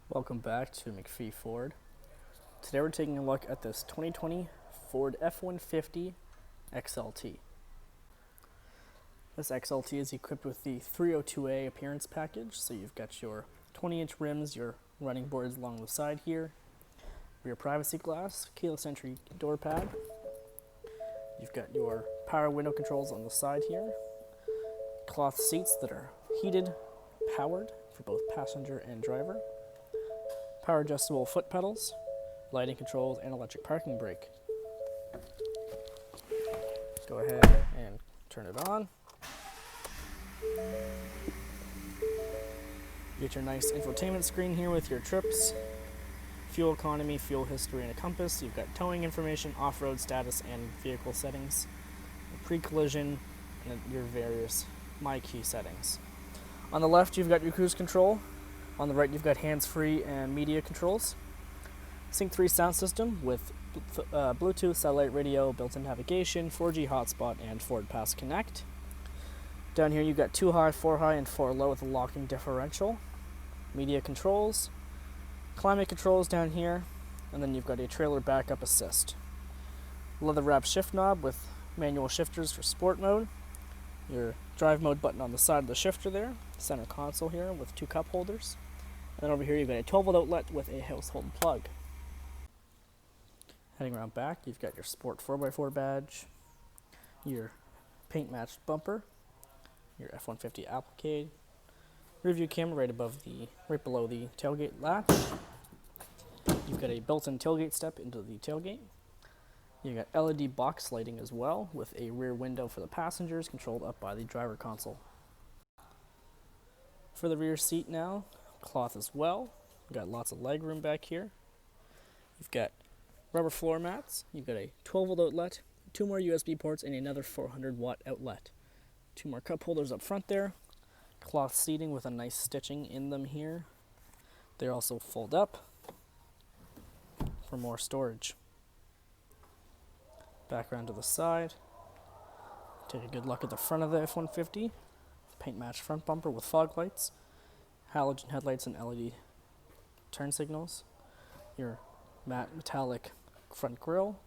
Welcome back to MacPhee Ford. Today we're taking a look at this 2020 Ford F-150 XLT. This XLT is equipped with the 302A appearance package, so you've got your 20-inch rims, your running boards along the side here, rear privacy glass, keyless entry door pad. You've got your power window controls on the side here, cloth seats that are heated, powered for both passenger and driver, power adjustable foot pedals, lighting controls, and electric parking brake. Go ahead and turn it on. You get your nice infotainment screen here with your trips, fuel economy, fuel history, and a compass. You've got towing information, off-road status, and vehicle settings, pre-collision, and your various My Key settings. On the left, you've got your cruise control. On the right, you've got hands-free and media controls. Sync 3 sound system with Bluetooth, satellite radio, built-in navigation, 4G hotspot, and Ford Pass Connect. Down here, you've got 2 high, 4 high, and 4 low with a locking differential. Media controls, climate controls down here, and then you've got a trailer backup assist. Leather-wrapped shift knob with manual shifters for sport mode. Your drive mode button on the side of the shifter there. Center console here with 2 cup holders. And then over here you've got a 12-volt outlet with a household plug. Heading around back, you've got your Sport 4x4 badge, your paint matched bumper, your F-150 applique, rear view camera right below the tailgate latch. You've got a built-in tailgate step into the tailgate. You've got LED box lighting as well, with a rear window for the passengers controlled up by the driver console. For the rear seat now, cloth as well. You've got lots of leg room back here. You've got rubber floor mats. You've got a 12-volt outlet, 2 more USB ports, and another 400-watt outlet. 2 more cup holders up front there. Cloth seating with a nice stitching in them here. They also fold up for more storage. Back around to the side. Take a good look at the front of the F-150. Paint matched front bumper with fog lights, halogen headlights, and LED turn signals. Your matte metallic front grille,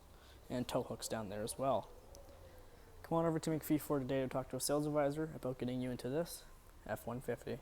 and tow hooks down there as well. Come on over to MacPhee Ford today to talk to a sales advisor about getting you into this F-150.